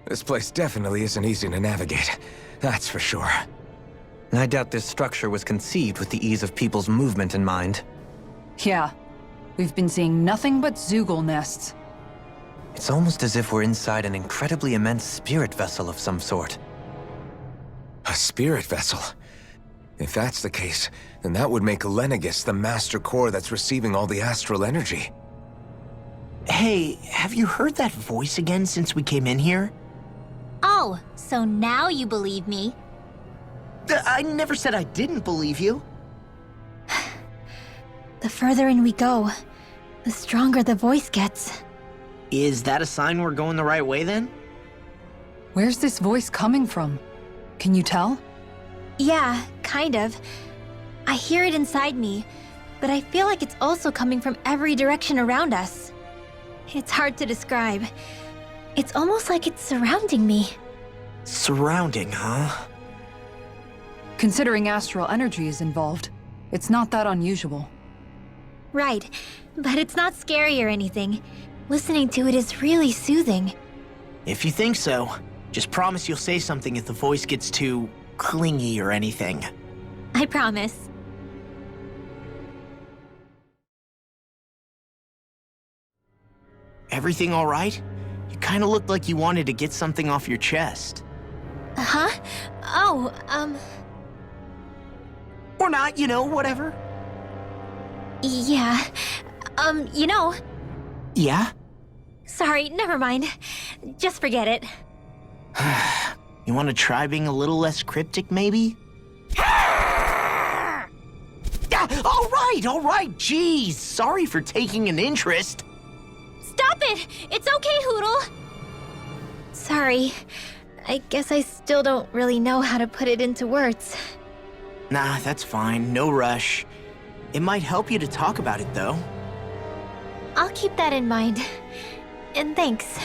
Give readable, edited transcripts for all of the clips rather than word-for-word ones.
This place definitely isn't easy to navigate. That's for sure. I doubt this structure was conceived with the ease of people's movement in mind. Yeah. We've been seeing nothing but Zoogle nests. It's almost as if we're inside an incredibly immense spirit vessel of some sort. A spirit vessel? If that's the case, then that would make Lenegis the master core that's receiving all the astral energy. Hey, have you heard that voice again since we came in here? Oh, so now you believe me. I never said I didn't believe you. The further in we go, the stronger the voice gets. Is that a sign we're going the right way then? Where's this voice coming from? Can you tell? Yeah, kind of. I hear it inside me, but I feel like it's also coming from every direction around us. It's hard to describe. It's almost like it's surrounding me. Surrounding, huh? Considering astral energy is involved, it's not that unusual. Right, but it's not scary or anything. Listening to it is really soothing. If you think so, just promise you'll say something if the voice gets too clingy or anything. I promise. Everything all right? You kind of looked like you wanted to get something off your chest. Huh? Oh, Or not, you know, whatever. yeah. You know... Yeah? Sorry, never mind. Just forget it. You want to try being a little less cryptic, maybe? Yeah, all right, jeez. Sorry for taking an interest. Stop it! It's okay, Hootle! Sorry. I guess I still don't really know how to put it into words. Nah, that's fine. No rush. It might help you to talk about it, though. I'll keep that in mind. And thanks.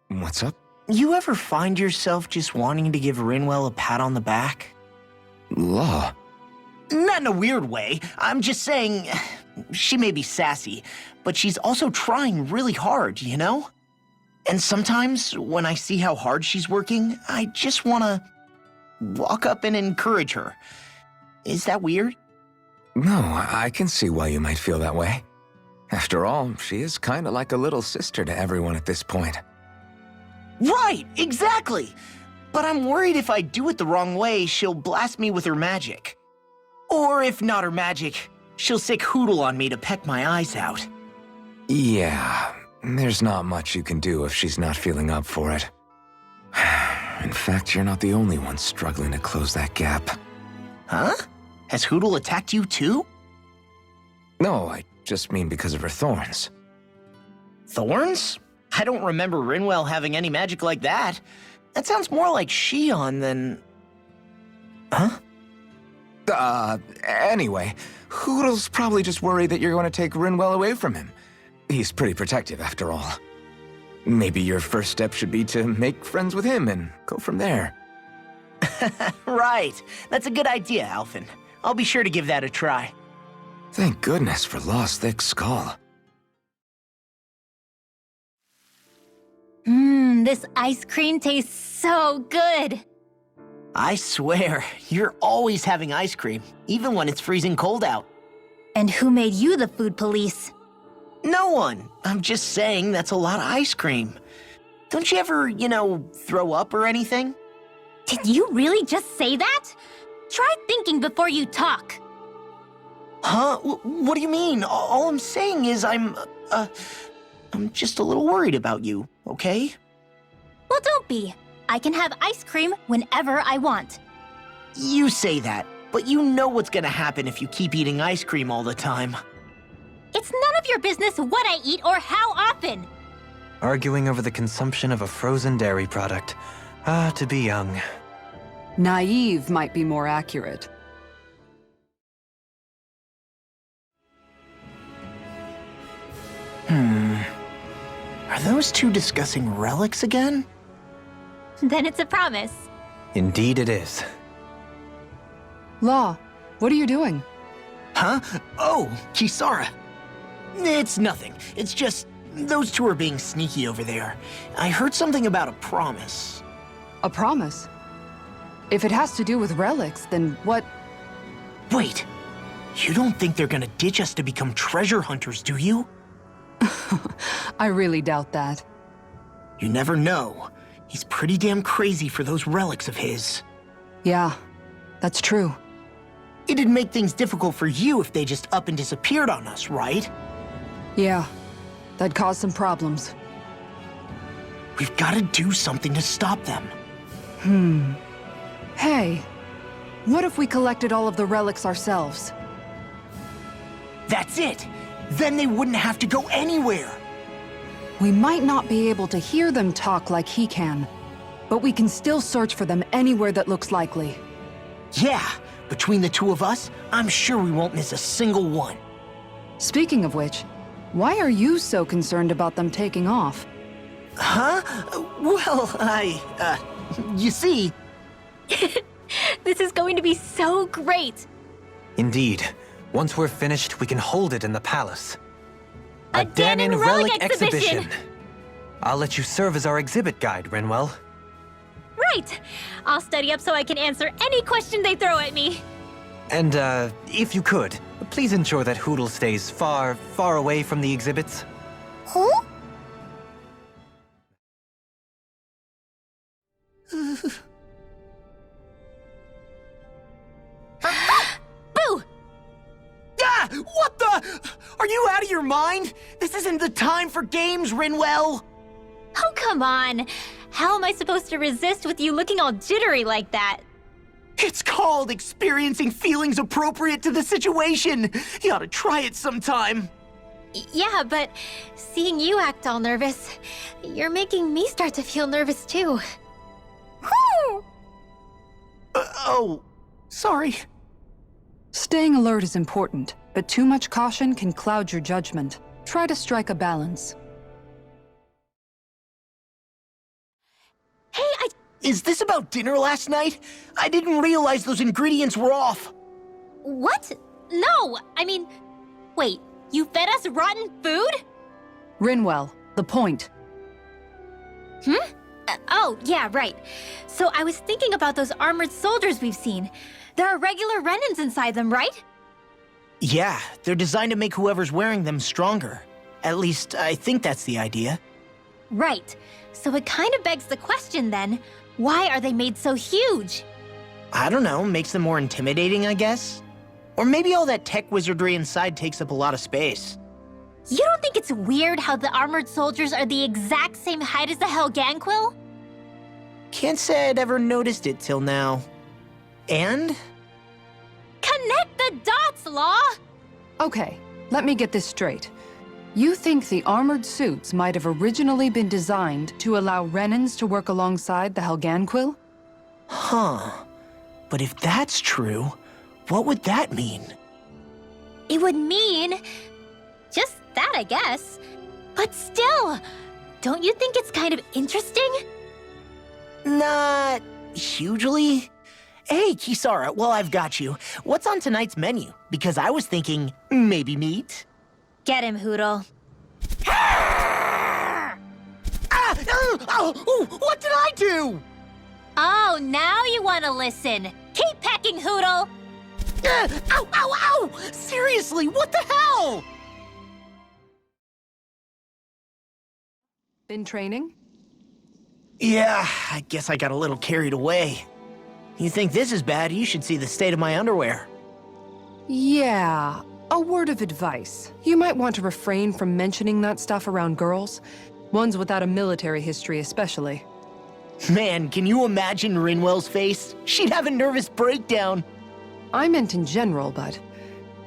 What's up? You ever find yourself just wanting to give Rinwell a pat on the back? Law. Not in a weird way. I'm just saying, she may be sassy, but she's also trying really hard, you know? And sometimes, when I see how hard she's working, I just want to walk up and encourage her. Is that weird? No, I can see why you might feel that way. After all, she is kind of like a little sister to everyone at this point. Right, exactly! But I'm worried if I do it the wrong way, she'll blast me with her magic. Or if not her magic, she'll sick Hootle on me to peck my eyes out. Yeah, there's not much you can do if she's not feeling up for it. In fact, you're not the only one struggling to close that gap. Huh? Has Hootle attacked you too? No, I just mean because of her thorns. Thorns? I don't remember Rinwell having any magic like that. That sounds more like Shion than... Huh? Anyway, Hootle's probably just worried that you're going to take Rinwell away from him. He's pretty protective, after all. Maybe your first step should be to make friends with him and go from there. Right. That's a good idea, Alphen. I'll be sure to give that a try. Thank goodness for Lost Thick Skull. This ice cream tastes so good. I swear, you're always having ice cream, even when it's freezing cold out. And who made you the food police? No one. I'm just saying that's a lot of ice cream. Don't you ever, throw up or anything? Did you really just say that? Try thinking before you talk. Huh? What do you mean? All I'm saying is I'm just a little worried about you, okay? Well, don't be. I can have ice cream whenever I want. You say that, but you know what's gonna happen if you keep eating ice cream all the time. It's none of your business what I eat or how often. Arguing over the consumption of a frozen dairy product. Ah, to be young. Naive might be more accurate. Are those two discussing relics again? Then it's a promise. Indeed it is. Law, what are you doing? Huh? Oh, Kisara. It's nothing. It's just, those two are being sneaky over there. I heard something about a promise. A promise? If it has to do with relics, then what? Wait, you don't think they're gonna ditch us to become treasure hunters, do you? I really doubt that. You never know. He's pretty damn crazy for those relics of his. Yeah, that's true. It'd make things difficult for you if they just up and disappeared on us, right? Yeah, that'd cause some problems. We've gotta do something to stop them. Hey, what if we collected all of the relics ourselves? That's it! Then they wouldn't have to go anywhere! We might not be able to hear them talk like he can, but we can still search for them anywhere that looks likely. Yeah, between the two of us, I'm sure we won't miss a single one. Speaking of which, why are you so concerned about them taking off? Huh? Well, you see... This is going to be so great! Indeed. Once we're finished, we can hold it in the palace. A Dahna Relic exhibition! I'll let you serve as our exhibit guide, Rinwell. Right! I'll study up so I can answer any question they throw at me. And, if you could, please ensure that Hootle stays far, far away from the exhibits. Who? Boo! Ah! What the? Are you out of your mind? This isn't the time for games, Rinwell! Oh, come on. How am I supposed to resist with you looking all jittery like that? It's called experiencing feelings appropriate to the situation. You ought to try it sometime. Yeah, but seeing you act all nervous, you're making me start to feel nervous too. Whew! Oh, sorry. Staying alert is important, but too much caution can cloud your judgment. Try to strike a balance. Hey, Is this about dinner last night? I didn't realize those ingredients were off. What? No, I mean, wait, you fed us rotten food? Rinwell, the point. Oh, yeah, right. So I was thinking about those armored soldiers we've seen. There are regular Renans inside them, right? Yeah, they're designed to make whoever's wearing them stronger. At least, I think that's the idea. Right. So it kind of begs the question then, why are they made so huge? I don't know, makes them more intimidating, I guess? Or maybe all that tech wizardry inside takes up a lot of space. You don't think it's weird how the armored soldiers are the exact same height as the Helganquil? Can't say I'd ever noticed it till now. And? Connect the dots, Law! Okay, let me get this straight. You think the armored suits might have originally been designed to allow Renans to work alongside the Helganquil? Huh. But if that's true, what would that mean? It would mean... just that, I guess. But still, don't you think it's kind of interesting? Not hugely. Hey, Kisara, while I've got you, what's on tonight's menu? Because I was thinking, maybe meat? Get him, Hootle. What did I do? Oh, now you want to listen. Keep pecking, Hootle! Ow, ow, ow! Seriously, what the hell? Been training? Yeah, I guess I got a little carried away. You think this is bad, you should see the state of my underwear. Yeah, a word of advice. You might want to refrain from mentioning that stuff around girls. Ones without a military history especially. Man, can you imagine Rinwell's face? She'd have a nervous breakdown. I meant in general, but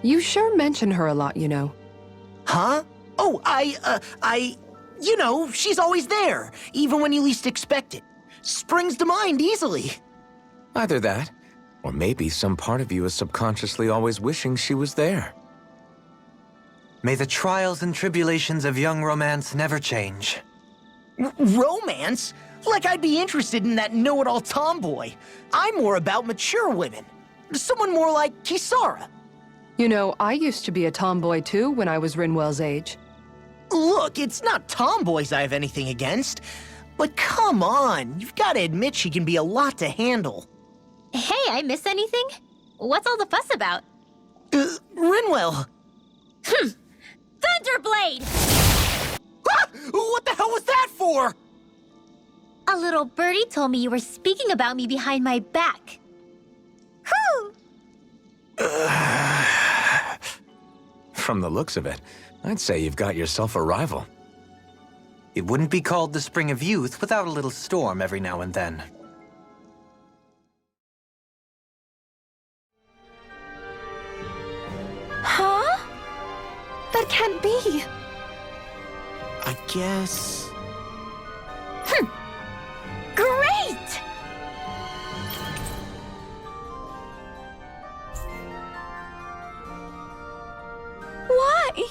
you sure mention her a lot, you know. Huh? Oh, you know, she's always there, even when you least expect it. Springs to mind easily. Either that, or maybe some part of you is subconsciously always wishing she was there. May the trials and tribulations of young romance never change. Romance? Like I'd be interested in that know-it-all tomboy. I'm more about mature women. Someone more like Kisara. You know, I used to be a tomboy too when I was Rinwell's age. Look, it's not tomboys I have anything against. But come on, you've got to admit she can be a lot to handle. Hey, I miss anything? What's all the fuss about? Rinwell. Thunderblade! Ah! What the hell was that for? A little birdie told me you were speaking about me behind my back. Whew! From the looks of it, I'd say you've got yourself a rival. It wouldn't be called the Spring of Youth without a little storm every now and then. Huh? That can't be. I guess... Great! Why?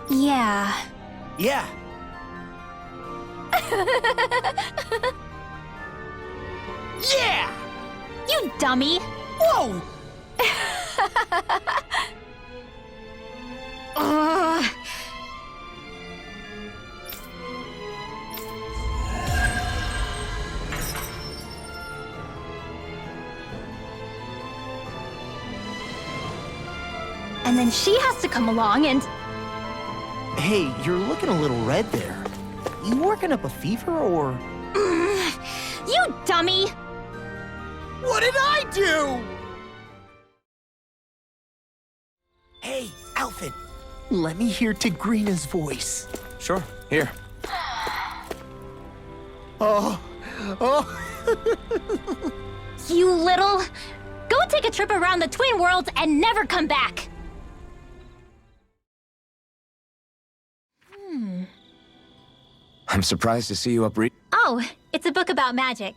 Yeah. Yeah. Yeah! You dummy! Whoa! Ugh. And then she has to come along and... Hey, you're looking a little red there. You working up a fever, or...? You dummy! What did I do? Hey, Alfred. Let me hear Tigrina's voice. Sure, here. Oh. You little... Go take a trip around the Twin Worlds and never come back! I'm surprised to see you up Oh, it's a book about magic.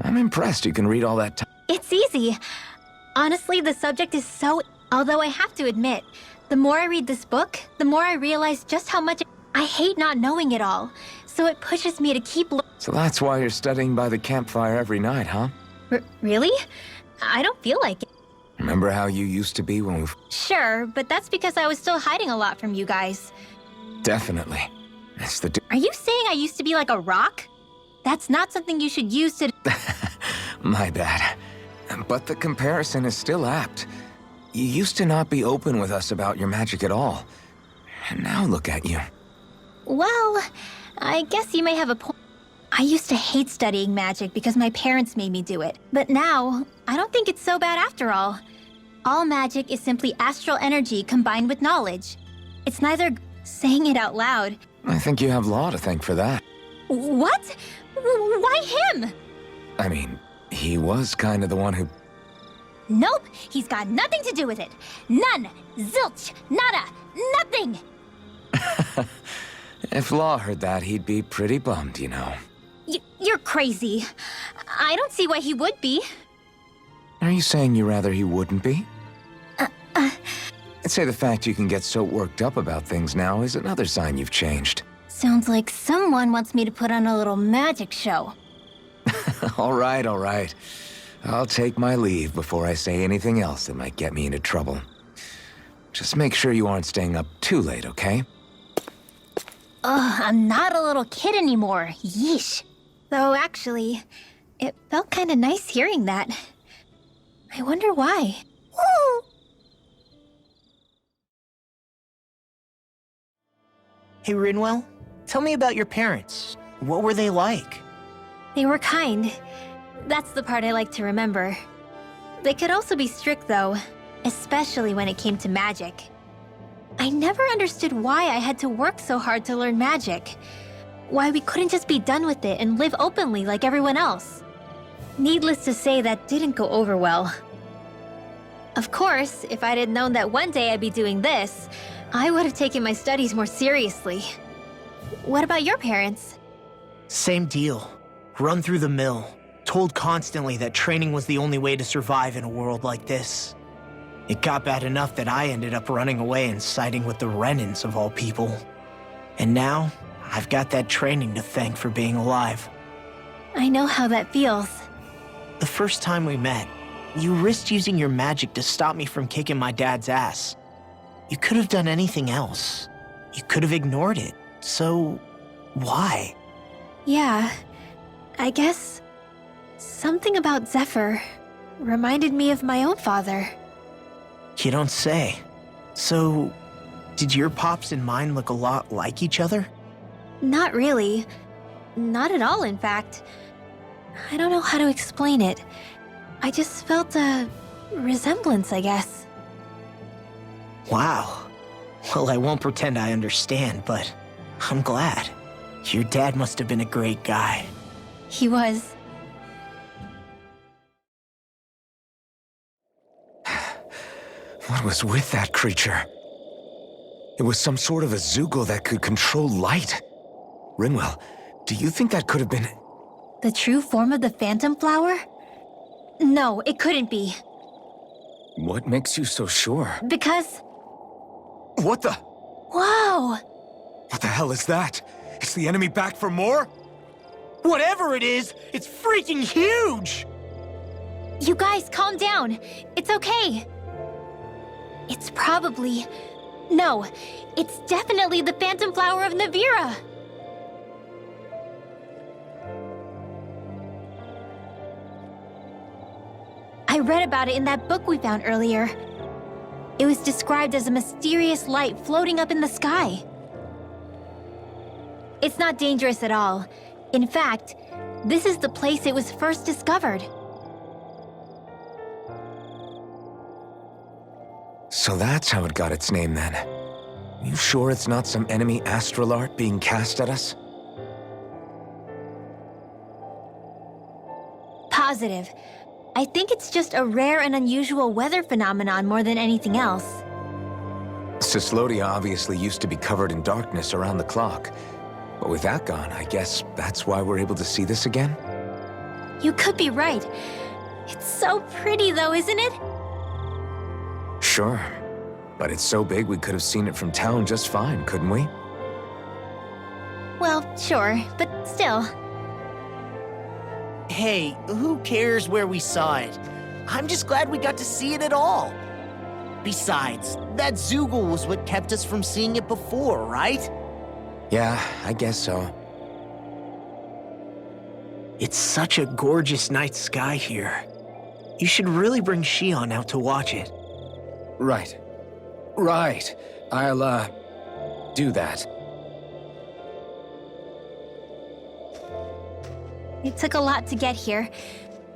I'm impressed you can read all that. It's easy. Honestly, the subject is so... Although I have to admit, the more I read this book, the more I realize just how much I hate not knowing it all. So it pushes me to keep... So that's why you're studying by the campfire every night, huh? Really? I don't feel like it. Remember how you used to be when we... Sure, but that's because I was still hiding a lot from you guys. Definitely. It's the... Are you saying I used to be like a rock? That's not something you should use to... My bad. But the comparison is still apt. You used to not be open with us about your magic at all. And now look at you. Well, I guess you may have a point. I used to hate studying magic because my parents made me do it. But now, I don't think it's so bad after all. All magic is simply astral energy combined with knowledge. It's neither saying it out loud. I think you have Law to thank for that. What? Why him? I mean, he was kind of the one who... Nope, he's got nothing to do with it. None. Zilch. Nada. Nothing. If Law heard that, he'd be pretty bummed, you know. You're crazy. I don't see why he would be. Are you saying you rather he wouldn't be? I'd say the fact you can get so worked up about things now is another sign you've changed. Sounds like someone wants me to put on a little magic show. All right, all right. I'll take my leave before I say anything else that might get me into trouble. Just make sure you aren't staying up too late, okay? Ugh, I'm not a little kid anymore. Yeesh. Though actually, it felt kind of nice hearing that. I wonder why. Woo! Hey, Rinwell, tell me about your parents. What were they like? They were kind. That's the part I like to remember. They could also be strict, though, especially when it came to magic. I never understood why I had to work so hard to learn magic. Why we couldn't just be done with it and live openly like everyone else. Needless to say, that didn't go over well. Of course, if I'd had known that one day I'd be doing this, I would have taken my studies more seriously. What about your parents? Same deal. Run through the mill. Told constantly that training was the only way to survive in a world like this. It got bad enough that I ended up running away and siding with the Renans of all people. And now, I've got that training to thank for being alive. I know how that feels. The first time we met, you risked using your magic to stop me from kicking my dad's ass. You could have done anything else. You could have ignored it. So, why? Yeah, I guess something about Zephyr reminded me of my own father. You don't say. So, did your pops and mine look a lot like each other? Not really. Not at all, in fact. I don't know how to explain it. I just felt a resemblance, I guess. Wow. Well, I won't pretend I understand, but I'm glad. Your dad must have been a great guy. He was. What was with that creature? It was some sort of a Zoogle that could control light. Rinwell, do you think that could have been... The true form of the Phantom Flower? No, it couldn't be. What makes you so sure? Because... What the... Whoa! What the hell is that? Is the enemy back for more? Whatever it is, it's freaking huge! You guys, calm down. It's okay. It's probably... No, it's definitely the Phantom Flower of Navira. I read about it in that book we found earlier. It was described as a mysterious light floating up in the sky. It's not dangerous at all. In fact, this is the place it was first discovered. So that's how it got its name then. You sure it's not some enemy astral art being cast at us? Positive. I think it's just a rare and unusual weather phenomenon more than anything else. Cyslodia obviously used to be covered in darkness around the clock. But with that gone, I guess that's why we're able to see this again? You could be right. It's so pretty though, isn't it? Sure. But it's so big we could have seen it from town just fine, couldn't we? Well, sure, but still. Hey, who cares where we saw it? I'm just glad we got to see it at all. Besides, that Zoogle was what kept us from seeing it before, right? Yeah, I guess so. It's such a gorgeous night sky here. You should really bring Shion out to watch it. Right. Right. I'll, do that. It took a lot to get here,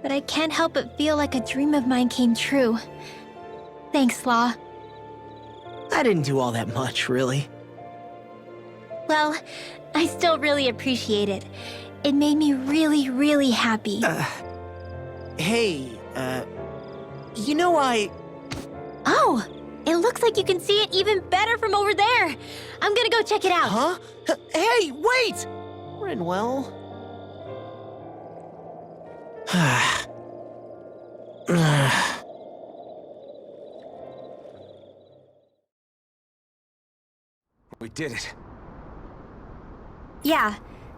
but I can't help but feel like a dream of mine came true. Thanks, Law. I didn't do all that much, really. Well, I still really appreciate it. It made me really, really happy. Hey, you know Oh, it looks like you can see it even better from over there. I'm gonna go check it out. Huh? Hey, wait! Rinwell. We did it. Yeah,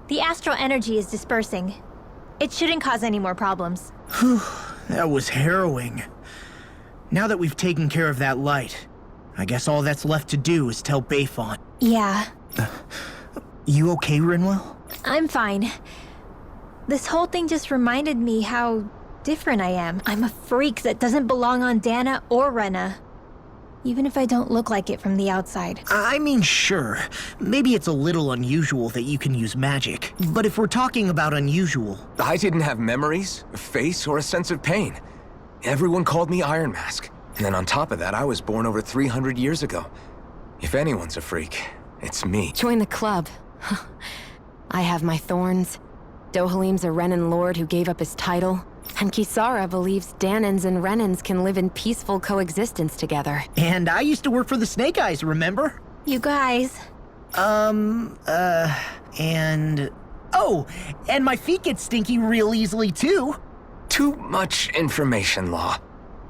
the astral energy is dispersing. It shouldn't cause any more problems. That was harrowing. Now that we've taken care of that light, I guess all that's left to do is tell Bayfont. Yeah, You okay, Rinwell? I'm fine. This whole thing just reminded me how different I am. I'm a freak that doesn't belong on Dahna or Renna. Even if I don't look like it from the outside. I mean, sure. Maybe it's a little unusual that you can use magic. But if we're talking about unusual... I didn't have memories, a face, or a sense of pain. Everyone called me Iron Mask. And then on top of that, I was born over 300 years ago. If anyone's a freak, it's me. Join the club. I have my thorns. Dohalim's a Renan lord who gave up his title. And Kisara believes Dahnans and Renans can live in peaceful coexistence together. And I used to work for the Snake Eyes, remember? You guys. And... Oh, and my feet get stinky real easily, too. Too much information, Law.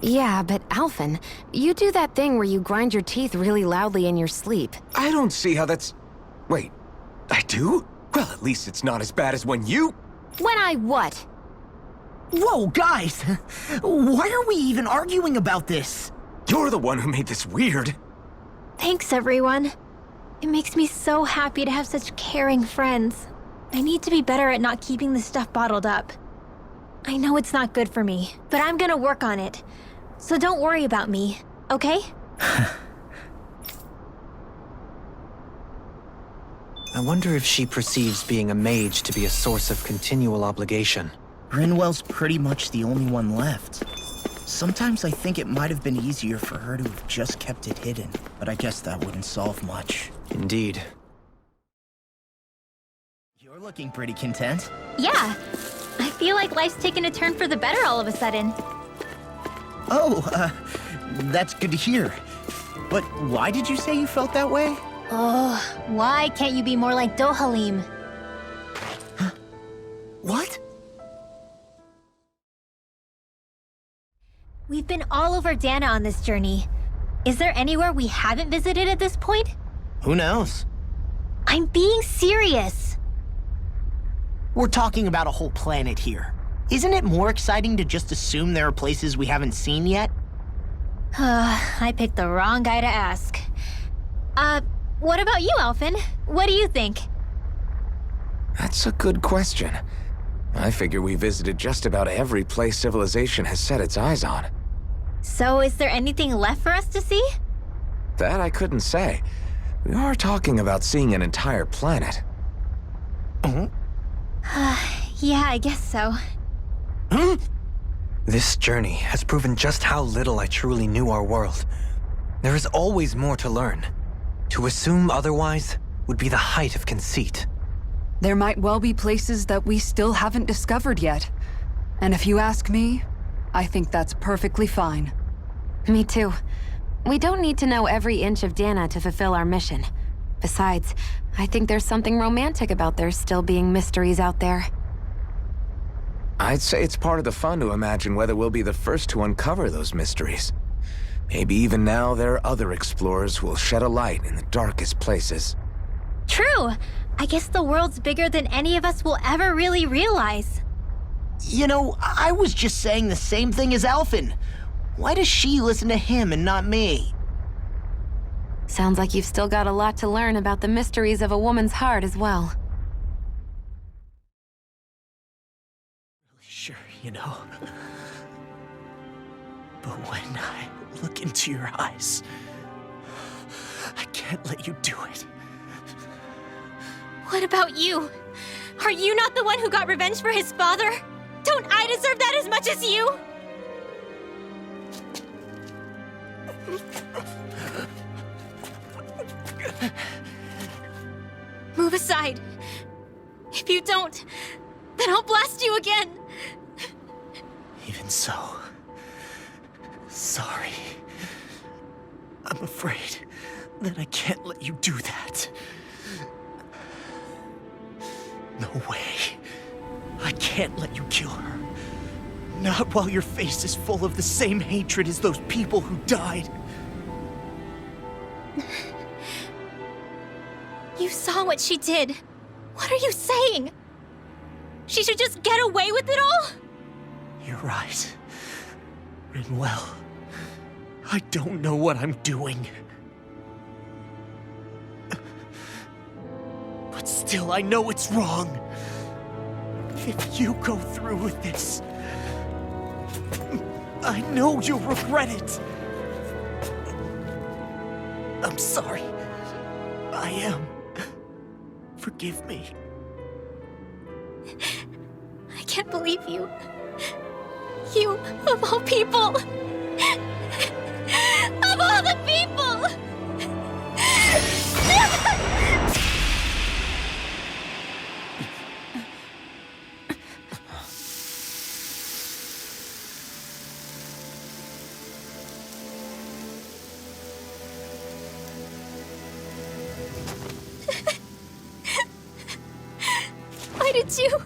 Yeah, but Alphen, you do that thing where you grind your teeth really loudly in your sleep. I don't see how that's... Wait, I do? Well, at least it's not as bad as when you... When I what? Whoa, guys! Why are we even arguing about this? You're the one who made this weird. Thanks, everyone. It makes me so happy to have such caring friends. I need to be better at not keeping this stuff bottled up. I know it's not good for me, but I'm gonna work on it. So don't worry about me, okay? I wonder if she perceives being a mage to be a source of continual obligation. Rinwell's pretty much the only one left. Sometimes I think it might have been easier for her to have just kept it hidden, but I guess that wouldn't solve much. Indeed. You're looking pretty content. Yeah. I feel like life's taken a turn for the better all of a sudden. Oh, that's good to hear. But why did you say you felt that way? Oh, why can't you be more like Dohalim? What? We've been all over Dahna on this journey. Is there anywhere we haven't visited at this point? Who knows? I'm being serious. We're talking about a whole planet here. Isn't it more exciting to just assume there are places we haven't seen yet? I picked the wrong guy to ask. What about you, Alphen? What do you think? That's a good question. I figure we visited just about every place civilization has set its eyes on. So is there anything left for us to see? That I couldn't say. We are talking about seeing an entire planet. Yeah, I guess so. This journey has proven just how little I truly knew our world. There is always more to learn. To assume otherwise would be the height of conceit. There might well be places that we still haven't discovered yet. And if you ask me, I think that's perfectly fine. Me too. We don't need to know every inch of Dahna to fulfill our mission. Besides, I think there's something romantic about there still being mysteries out there. I'd say it's part of the fun to imagine whether we'll be the first to uncover those mysteries. Maybe even now there are other explorers who will shed a light in the darkest places. True. I guess the world's bigger than any of us will ever really realize. You know, I was just saying the same thing as Alphen. Why does she listen to him and not me? Sounds like you've still got a lot to learn about the mysteries of a woman's heart as well. Sure, you know. But when I look into your eyes, I can't let you do it. What about you? Are you not the one who got revenge for his father? Don't I deserve that as much as you? Move aside. If you don't, then I'll blast you again. Even so, sorry. I'm afraid that I can't let you do that. No way. I can't let you kill her. Not while your face is full of the same hatred as those people who died. You saw what she did. What are you saying? She should just get away with it all? You're right. Rinwell. I don't know what I'm doing. But still, I know it's wrong. If you go through with this, I know you'll regret it. I'm sorry. I am. Forgive me. I can't believe you. You, of all people. Of all the people! Why did you?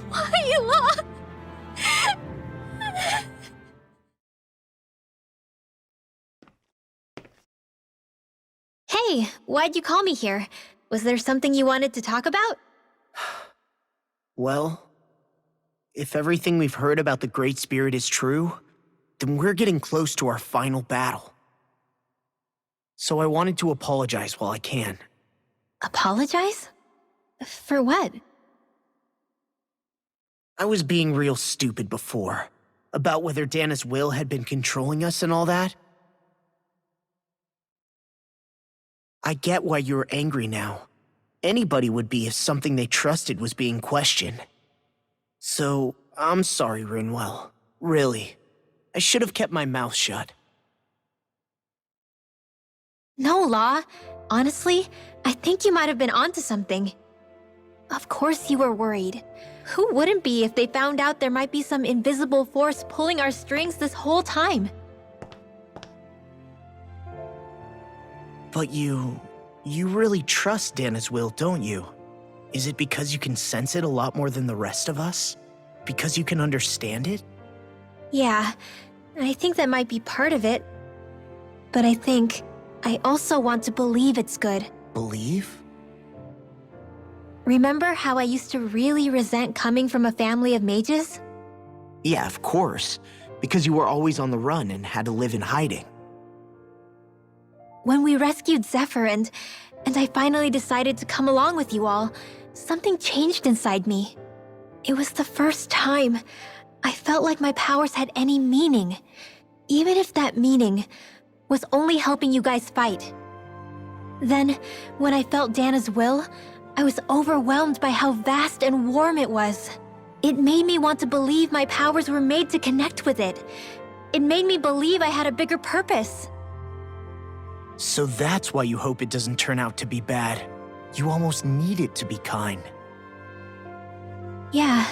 Why, Ela? Hey, why'd you call me here? Was there something you wanted to talk about? Well, If everything we've heard about the Great Spirit is true, then we're getting close to our final battle. So I wanted to apologize while I can. Apologize? For what? I was being real stupid before, about whether Dahna's will had been controlling us and all that. I get why you're angry now. Anybody would be if something they trusted was being questioned. So, I'm sorry, Rinwell. Really. I should have kept my mouth shut. No, Law. Honestly, I think you might have been onto something. Of course you were worried. Who wouldn't be if they found out there might be some invisible force pulling our strings this whole time? But you really trust Dahna's will, don't you? Is it because you can sense it a lot more than the rest of us? Because you can understand it? Yeah, I think that might be part of it. But I think I also want to believe it's good. Believe? Remember how I used to really resent coming from a family of mages? Yeah, of course. Because you were always on the run and had to live in hiding. When we rescued Zephyr and I finally decided to come along with you all, something changed inside me. It was the first time I felt like my powers had any meaning, even if that meaning was only helping you guys fight. Then, when I felt Dahna's will, I was overwhelmed by how vast and warm it was. It made me want to believe my powers were made to connect with it. It made me believe I had a bigger purpose. So that's why you hope it doesn't turn out to be bad. You almost need it to be kind. Yeah.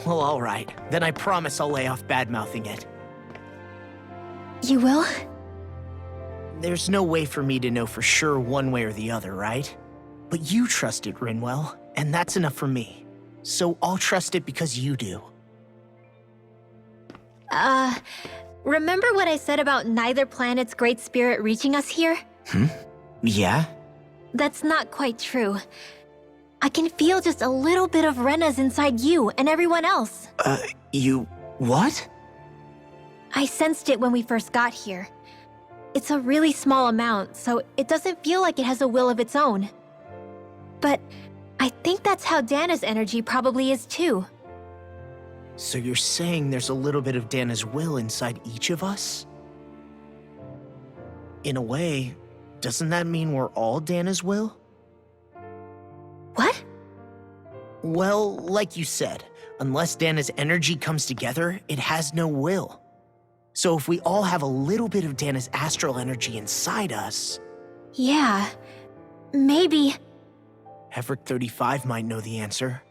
Well, alright. Then I promise I'll lay off bad-mouthing it. You will? There's no way for me to know for sure one way or the other, right? But you trust it, Rinwell, and that's enough for me. So I'll trust it because you do. Remember what I said about neither planet's great spirit reaching us here? Yeah? That's not quite true. I can feel just a little bit of Rena's inside you and everyone else. You... what? I sensed it when we first got here. It's a really small amount, so it doesn't feel like it has a will of its own. But I think that's how Dahna's energy probably is too. So you're saying there's a little bit of Dahna's will inside each of us? In a way, doesn't that mean we're all Dahna's will? What? Well, like you said, unless Dahna's energy comes together, it has no will. So if we all have a little bit of Dahna's astral energy inside us... Yeah, maybe... Hefric 35 might know the answer.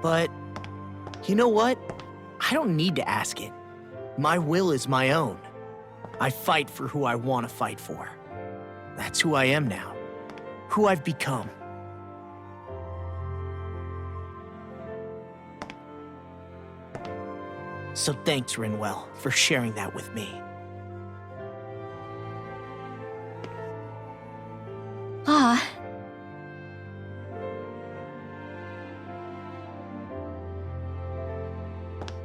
But, you know what? I don't need to ask it. My will is my own. I fight for who I want to fight for. That's who I am now. Who I've become. So thanks, Rinwell, for sharing that with me. Ah.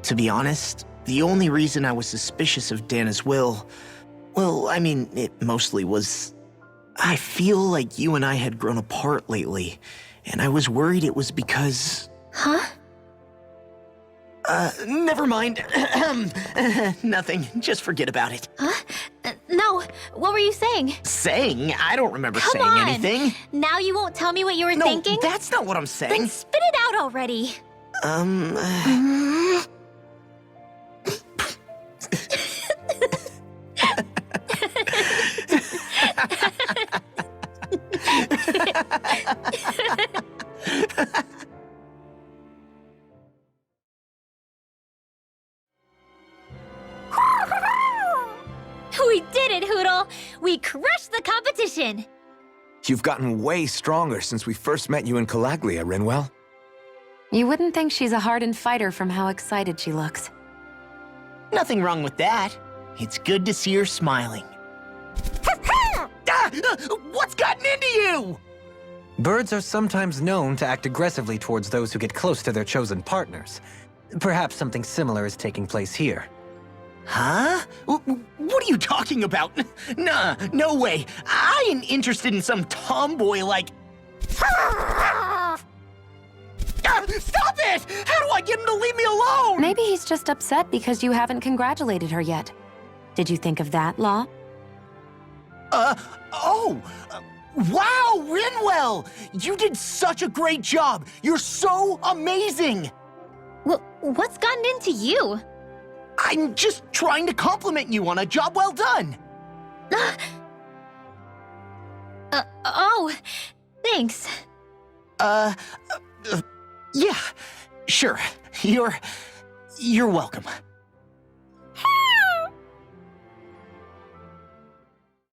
To be honest, the only reason I was suspicious of Dahna's will, well, I mean, it mostly was... I feel like you and I had grown apart lately, and I was worried it was because... Huh? Never mind. Nothing. Just forget about it. Huh? No, what were you saying? Saying? I don't remember Come saying on. anything. Now you won't tell me what you were No, thinking? that's not what I'm saying. Then spit it out already. We did it, Hoodle! We crushed the competition! You've gotten way stronger since we first met you in Calaglia, Rinwell. You wouldn't think she's a hardened fighter from how excited she looks. Nothing wrong with that. It's good to see her smiling. What's gotten into you? Birds are sometimes known to act aggressively towards those who get close to their chosen partners. Perhaps something similar is taking place here. Huh? What are you talking about? Nah, no way. I ain't interested in some tomboy like... Stop it! How do I get him to leave me alone? Maybe he's just upset because you haven't congratulated her yet. Did you think of that, Law? Wow, Rinwell! You did such a great job! You're so amazing! What's gotten into you? I'm just trying to compliment you on a job well done! Oh, thanks. Yeah, sure. You're welcome.